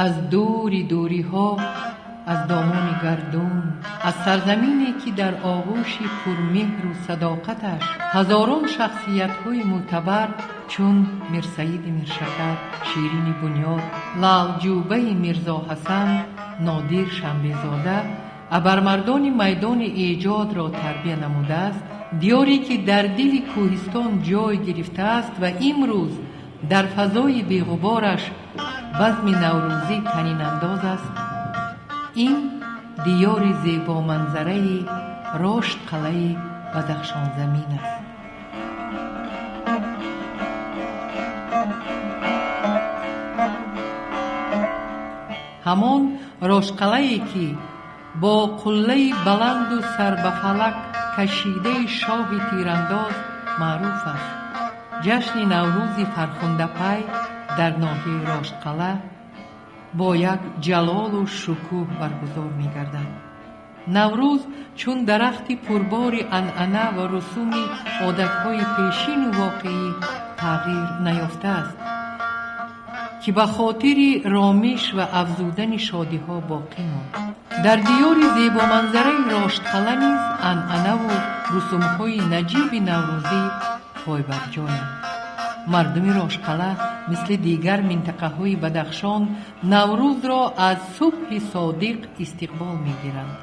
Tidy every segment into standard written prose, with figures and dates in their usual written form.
از دوری دوری ها، از دامان گردون، از سرزمینی که در آغوش پرمهر و صداقتش هزاران شخصیت های معتبر چون میرسعید میرشکر، شیرین بنیاد، لعلجوبه میرزا حسن، نادر شنبه‌زاده ابرمردان میدان ایجاد را تربیه نموده است. دیاری که در دل کوهستان جای گرفته است و امروز در فضای بی‌غبارش بزم نوروزی طنین انداز است. این دیار زیبا منظره رشتقلعه بدخشان زمین است. همان رشتقلعه‌ای که با قله بلند و سر به فلک کشیده شاه تیرانداز معروف است. جشن نوروز فرخنده پی در ناحیه رشتقلعه با یک جلال و شکوه برگزار می گردد. نوروز چون درختی پربار عنعنه و رسوم عادتهای پیشین و واقعی تغییر نیافته است که به خاطر رامش و افزودن شادی ها باقی ماند. در دیار زیبا منظره راشتقلعه نیز عنعنه و رسوم های نجیب نوروزی پای بر جایند. مردم رشتقلعه مثل دیگر منطقه های بدخشان نوروز را از صبح صادق استقبال می گیرند.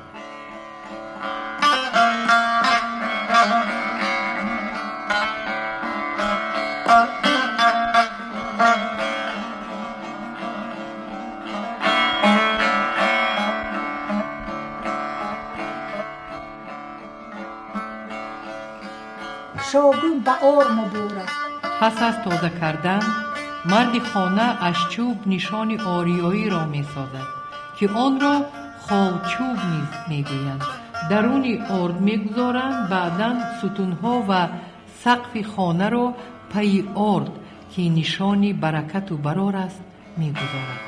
شوگون بهار مبارک. پس از تازه کردن مرد خانه از چوب نشان آریایی را می سازد که آن را خالچوب نیز می گویند. درون آرد می گذارند. بعداً ستونها و سقف خانه را پی آرد که نشان برکت و برار است می گذارند.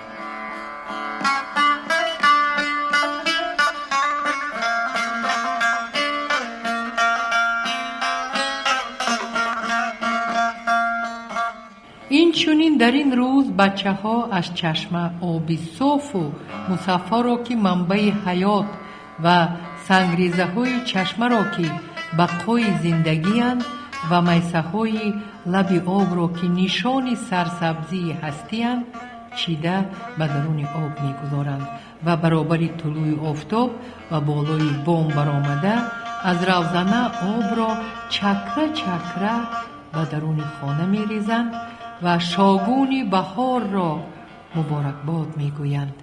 اینچنین در این روز بچه ها از چشمه آبی صاف و مصفا را که منبع حیات و سنگریزه های چشمه را که بقای زندگی اند و میسه های لب آب را که نشان سرسبزی هستی اند چیده به درون آب می گذارند و برابر طلوع آفتاب و بالای بام برآمده از روزنه آب را چکره چکره به درون خانه می ریزند و شاگون بهار را مبارکباد می گویند.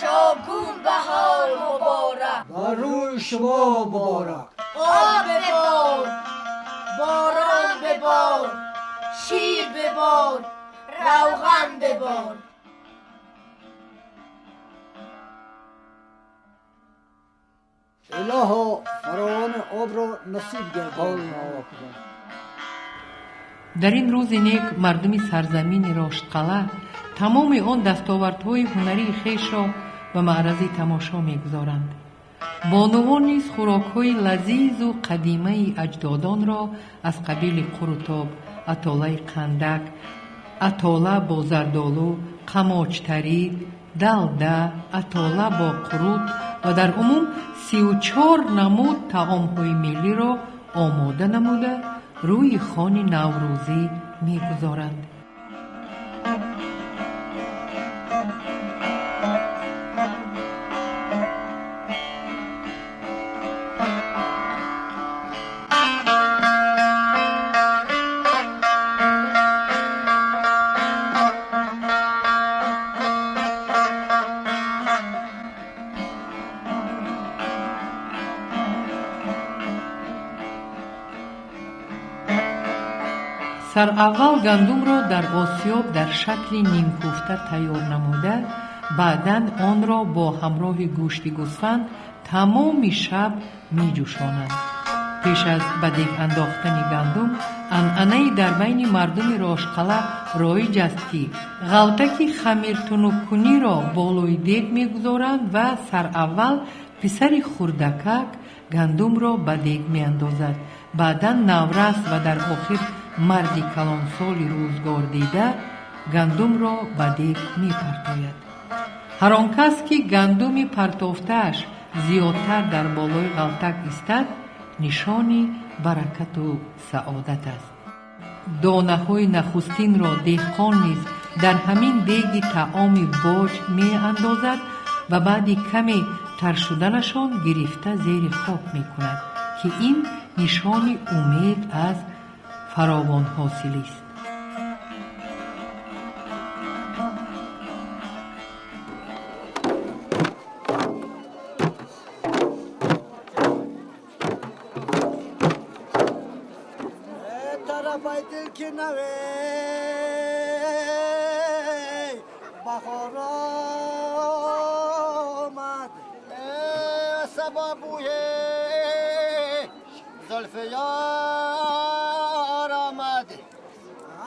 شاگون بهار مبارک، بر روی شما مبارک. آب ببار، باران ببار، شیر ببار، روغن ببار. الها فراوان آب را نصیب گردان. در این روز نیک مردم سرزمین رشتقلعه تمام آن دستاوردهای هنری خویش را به معرض تماشا می‌گذارند. بانوان نیز خوراک‌های لذیذ و قدیمی اجدادان را از قبیل قروتاب، اتاله قندک، اتاله با زردالو، قماچتری، دلده، اتاله با قروت و در عموم 34 نمود طعام‌های ملی را آماده نموده روی خوان نوروزی می‌گذارند. سر اول گندم را در آسیاب در شکل نیم کوفته تیار نموده، بعداً آن را با همراه گوشت گوسفند تمام شب می جوشانند. پیش از به دیگ انداختن گندم، عنعنه‌ای در بین مردم راشتقلعه رایج است که غلطک خمیر تنک را بالای دیگ می گذارند و سر اول پسر خردکک گندم را به دیگ می اندازد. بعداً نورس و در آخر مردی کلانسال روزگار دیده گندم را به دیگ می پرتاید. هر آن کس که گندم پرتافته‌اش زیادتر در بالای غلطک ایستد نشانی برکت و سعادت است. دانه‌های نخستین را دهقان نیز در همین دیگ طعام باج می اندازد و بعد کمی تر شدنشان گرفته زیر خاک می کند که این نشانی امید از فراوان حاصلی است. دل که نوی بخار آمد سبابوی زلف یار آمد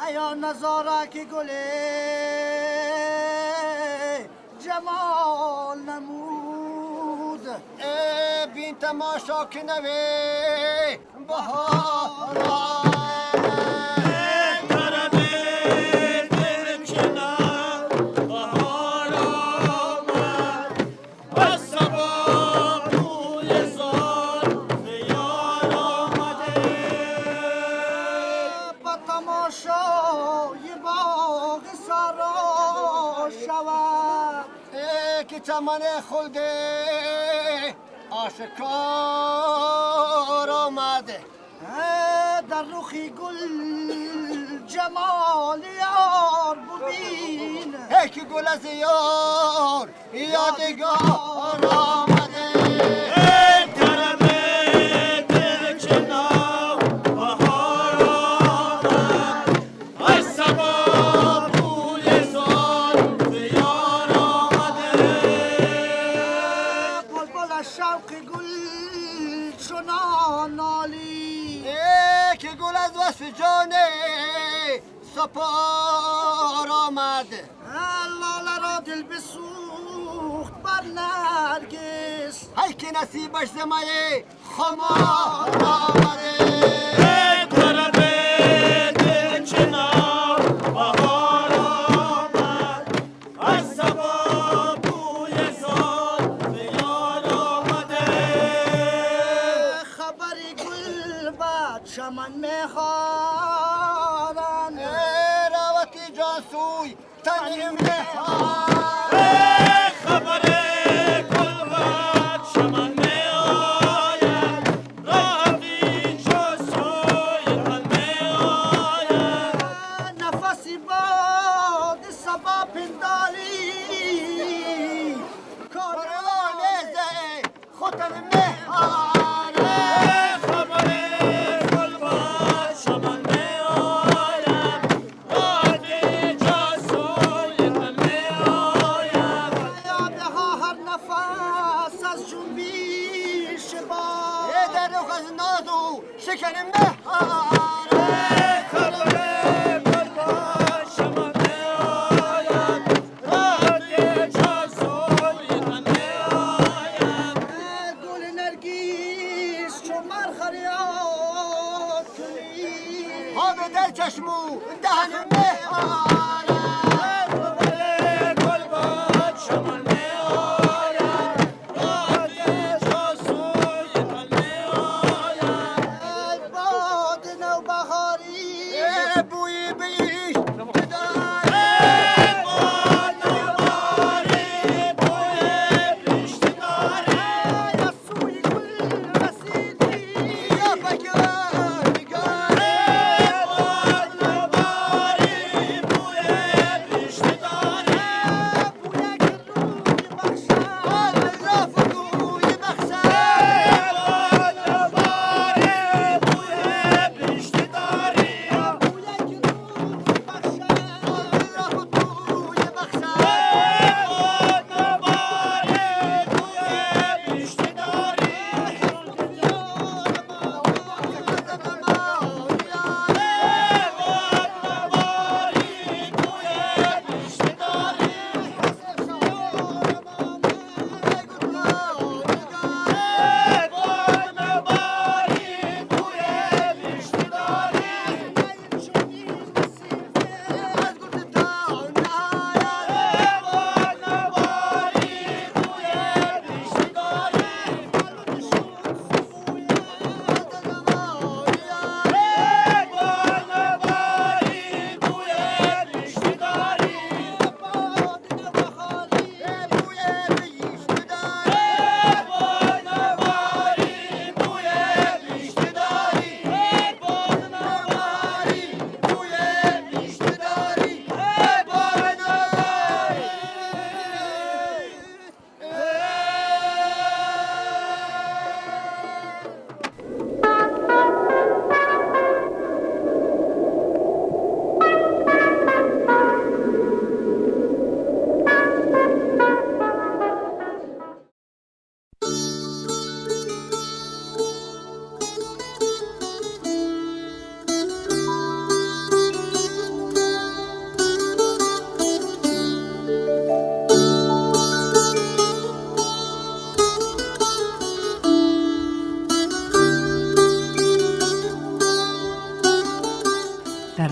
ایا نظاره که گله جمال نمود بین تماشا که نوی بهار آمد چمن خلد آشکار آمده در رخی گل جمال یار ببین که گل از یار یادگار آمده جانه سپار آمد لاله را دل بسوخت بر نرگس هی که نصیبش زمه خمار آمده چمن میخوارن راوتی جاسوی تنیم میخوارن خبر کل باد چمن میآید راوتی جاسوی تن میآید نفسی باد سبا پنداری کاروان زه خودم میخوارن شکنم بهاره خبر قربان شما میآید راحت جاسوی من میآید گل نرگیس چو من خریاد کنی ها به در چشمو دهنم میآید خبر قربان شما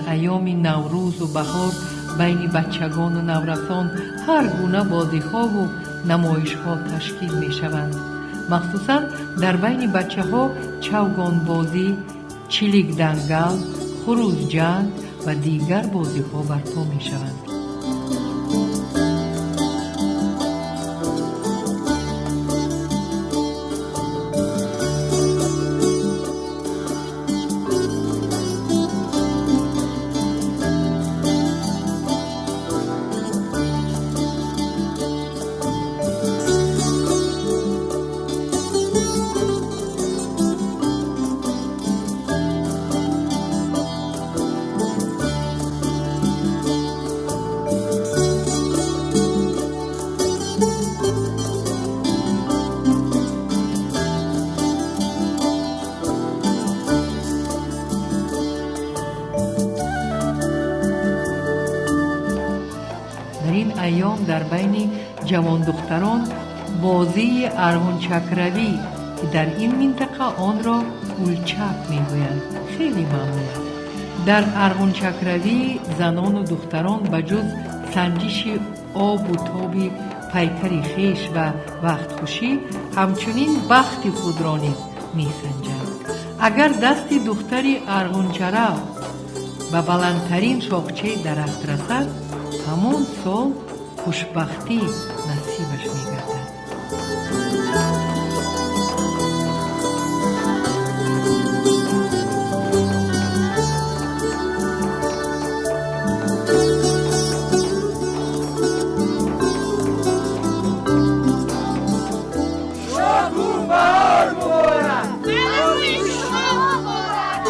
ایام نوروز و بهار بین بچگان و نورسان هر گونه بازی‌ها و نمایش‌ها تشکیل می‌شوند. مخصوصاً در بین بچه‌ها چوگان بازی، چلیک دنگل، خروس جنگ و دیگر بازی‌ها برپا می‌شوند. در این ایام در بین جوان دختران بازی ارغن چکروی که در این منطقه آن را گولچک میگویند خیلی معمول است. در ارغن چکروی زنان و دختران بجز سنجش آب و تاب پیکر خویش و وقت خوشی همچنین بخت خود را نیز میسنجند. اگر دست دختری ارغن چرا به بلندترین شاخچه درخت رسد، همون سال خوشبختی نصیبش میگردد. شگون بهار مبارک. نوروز شما مبارک.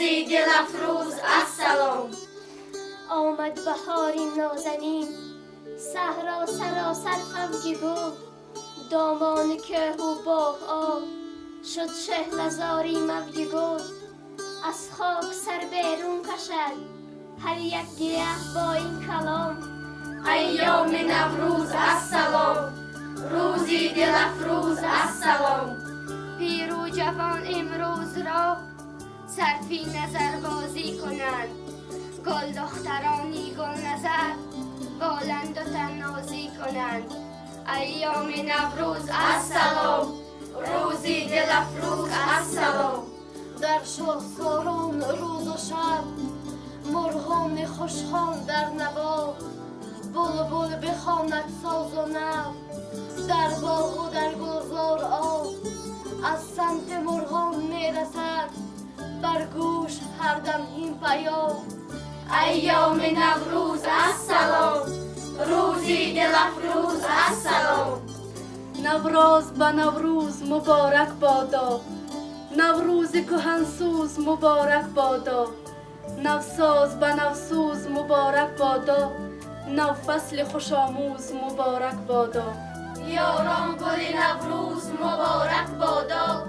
روزی دل افروز السلام. آمد بهاری نازنین، صحرا سراسر فوج گل، دامان که و باغ آب شد شهل زاری موج گل. از خاک سر بیرون کشد هر یک گیاه با این کلام، ایام نوروز السلام، روزی دل افروز السلام. پیر و جوان امروز را صرفی نظر بازی کنند، گل دخترانی گل نظر بالند و تنازی کنند. ایام نوروز السلام، روزی دل افروز السلام. در شاهساران روز و شب مرغان خوشخوان در نوا، بلبل بخواند ساز و نو در باغ و در گلزار آب. از سمت مرغان میرسد بر گوش هر دم این پیام، ایام نوروز السلام، روزی دل افروز السلام. نوروز به نوروز مبارک بادا، نوروز کهنسوز مبارک بادا، نوساز به نوسوز مبارک بادا، نو فصل خوش آموز مبارک بادا. یاران گل نوروز مبارک بادا،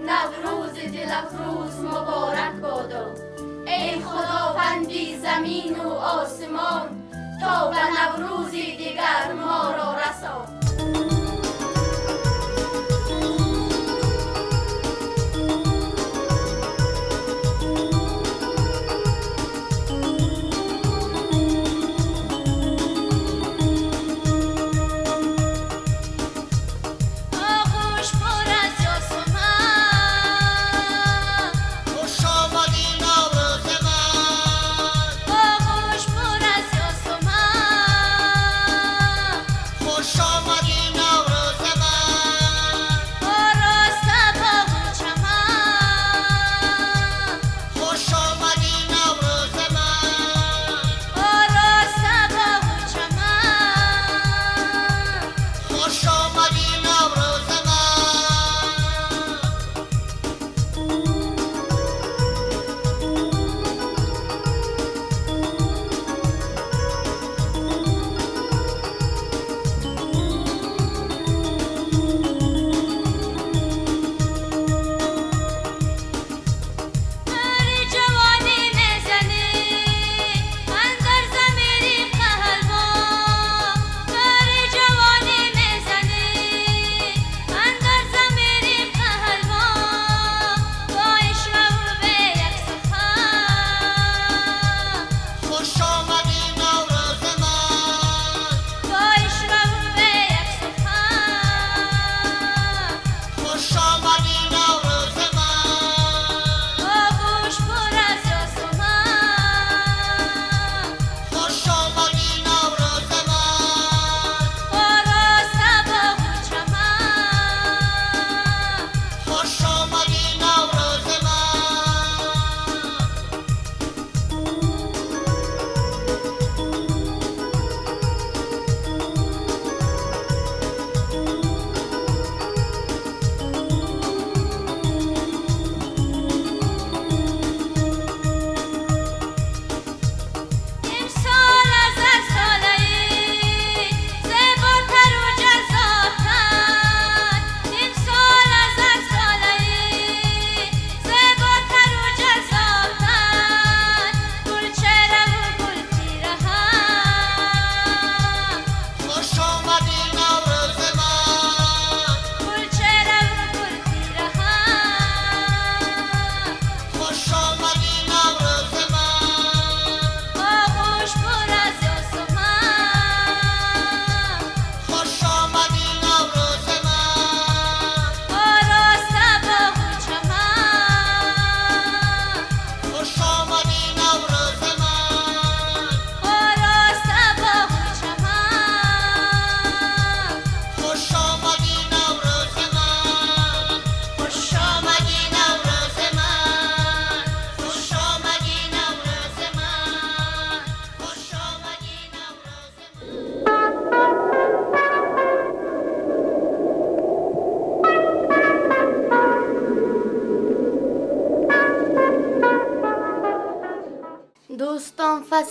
نوروز دل افروز مبارک بادا. ای خداوندی زمین و آسمان، تا به نوروزی دیگر ما را رسان. خوش آمد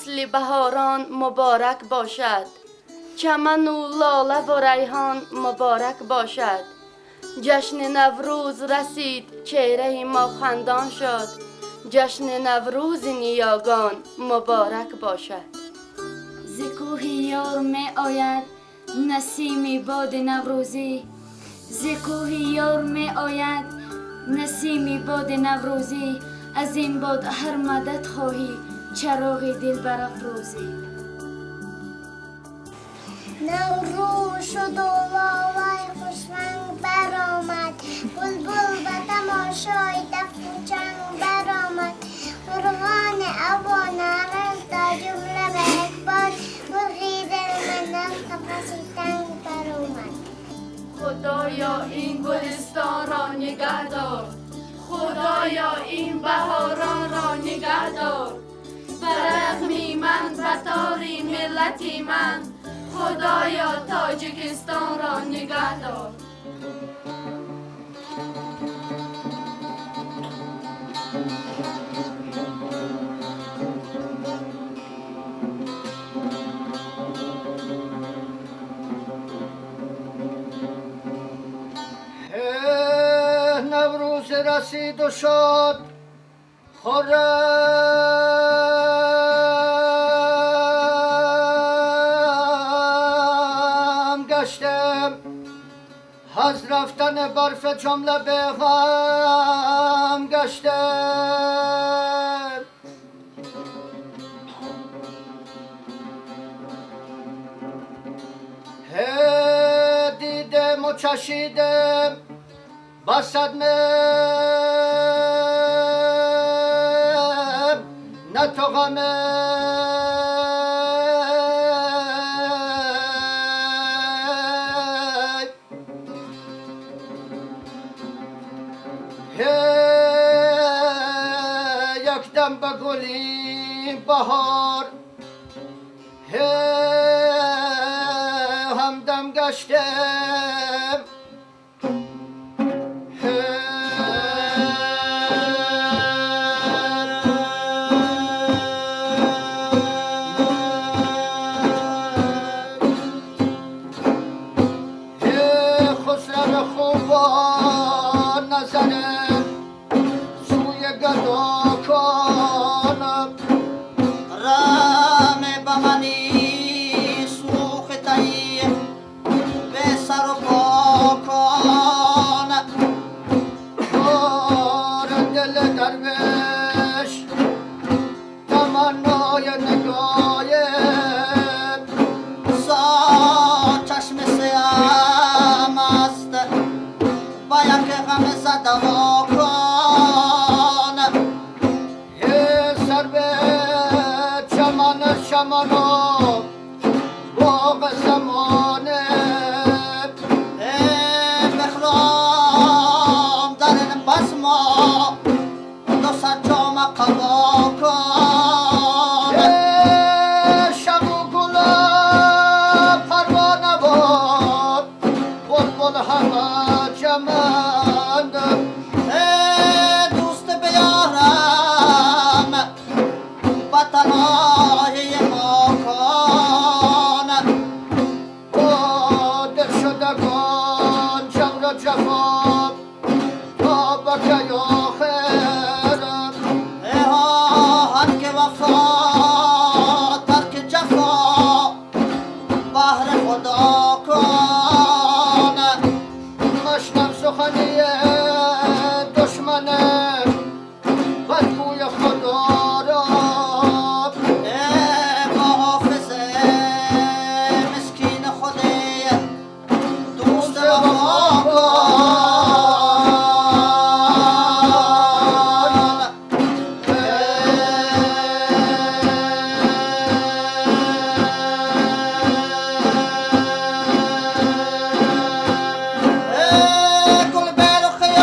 فصل بهاران مبارک باشد. چمن و لاله و ریحان مبارک باشد. جشن نوروز رسید چهره ما خندان شد. جشن نوروز نیاگان مبارک باشد. ز کوه یار می آید نسیم باد نوروزی. ز کوه یار می آید نسیم باد نوروزی. از این باد هر مدد خواهی چراغ دل برافروزی. نوروز شد و واوای خوشرنگ برآمد. بلبل و تماشای دف و چنگ برآمد. مرغان اوان عرض تا جمله به یک بار. مرغی دل من از قفس تنگ برآمد. خدایا این گلستان را نگه دار. خدایا این بهاران را نگه دار. برغمی من بطاری ملتی من. خدایا تاجیکستان را نگه دار. نوروز رسید و شد خرم گشتم. از رفتن برف جمله به غم گشتم. دیدم و چشیدم بصدمه نه تو غمه. یک دم به گلی بهار همدم گشتم. خسرو خوبان نظرم سوی گدا کنم. رم بمنی سوختایی به سر و پا کنم. بار دل درویش تمنای نگایم. سا چشم سیام است با یک غم زدوا کن. سر به چمن شمنو باغ زمانه. بخرام در این بزما دو سر جام قبا کن. شب و گل پروانه باد بلبل همه چمند. دوست بیارم بطنای ما کن. با دل شدگان جور و جفا تا بکه آخر. هر که وفا ترک جفا بهر خدا کن. مشنم سخنی دشمنم بدگوی خدا را. با حافظ مسکین خودی دوست وفا کن. گل بیل و خیال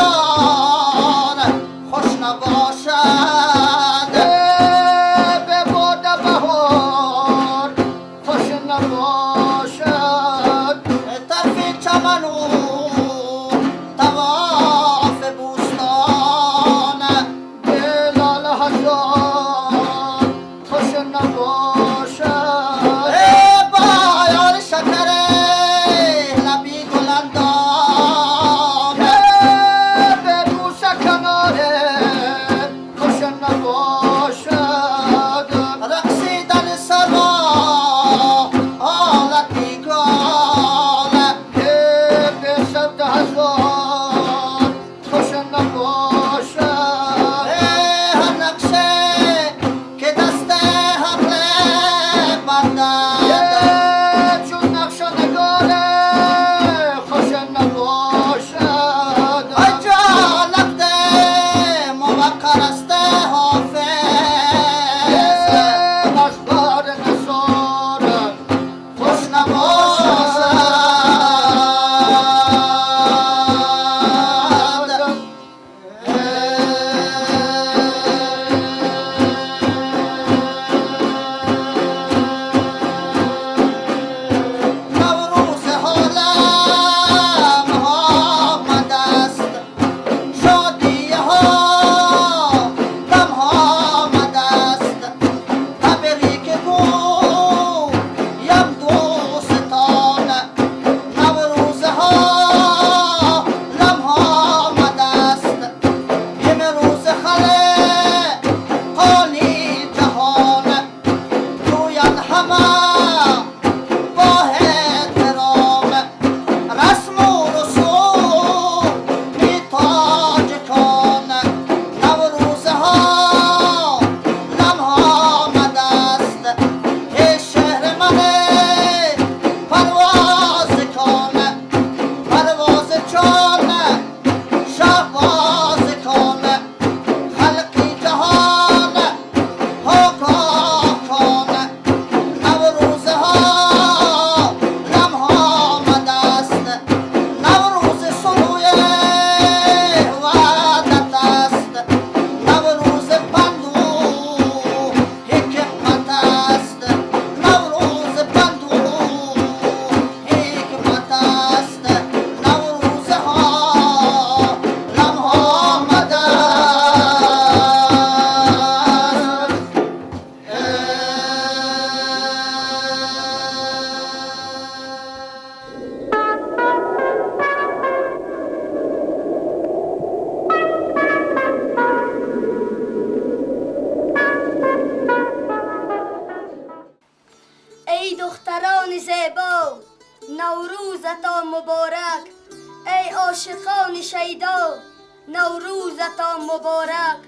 نوروزتا مبارک،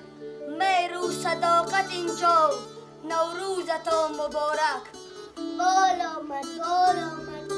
مهر و صداقت اینجا، نوروزتا مبارک. بال آمد بال آمد.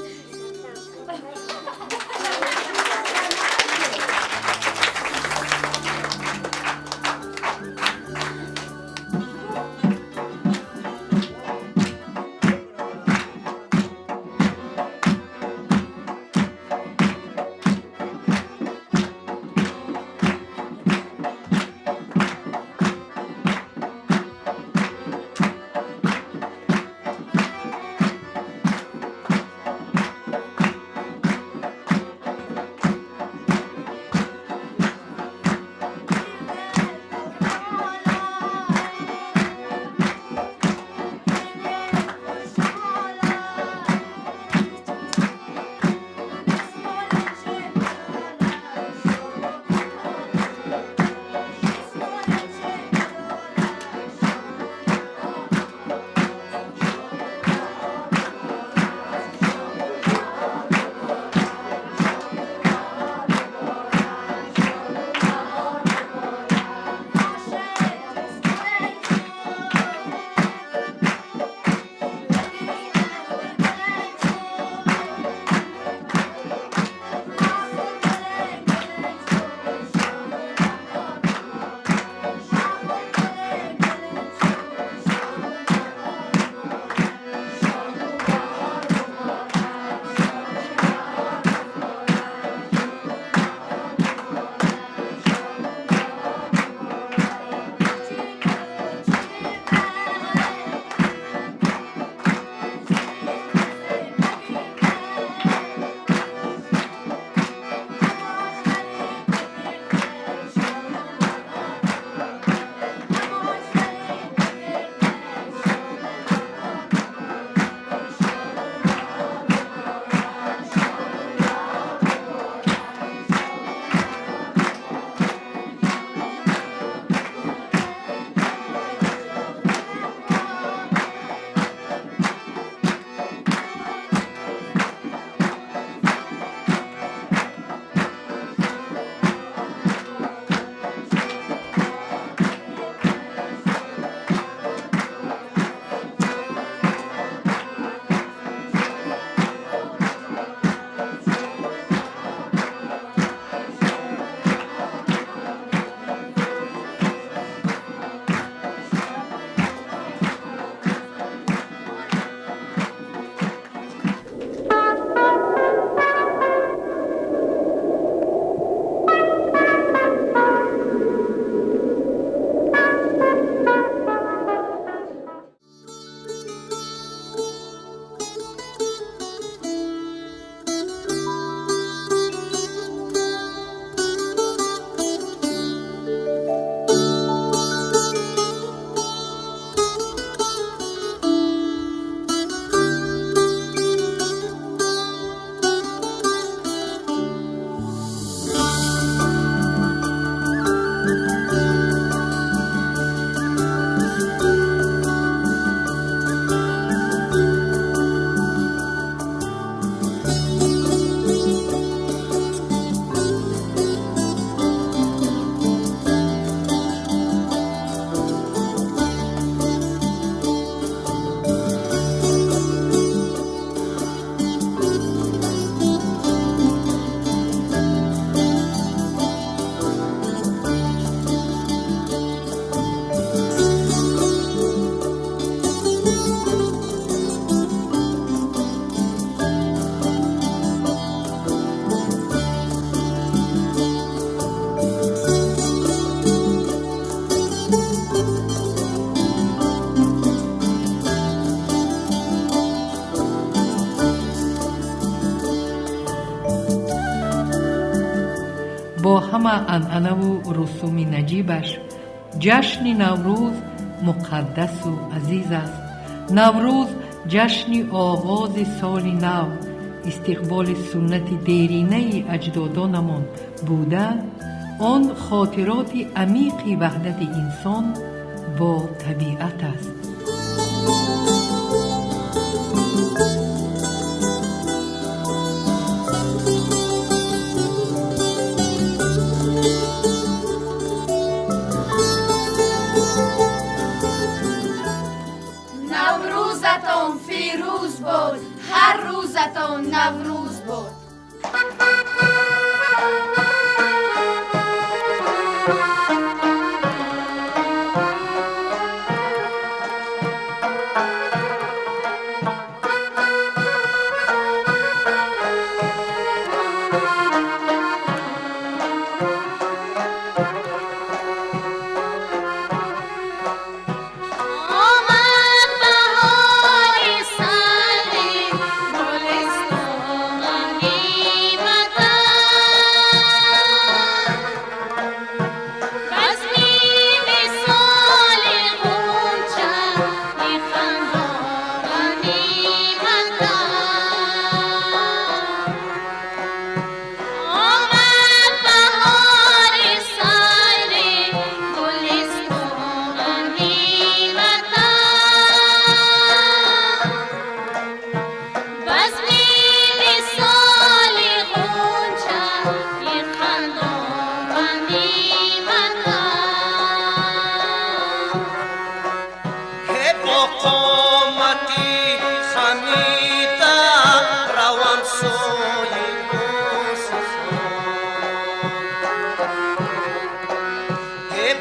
با همه عنعنه و رسوم نجیبش جشن نوروز مقدس و عزیز است. نوروز جشن آغاز سال نو، استقبال سنت دیرینه اجدادانمان بوده، آن خاطرات عمیق وحدت انسان با طبیعت است. و نوروز بود.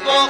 با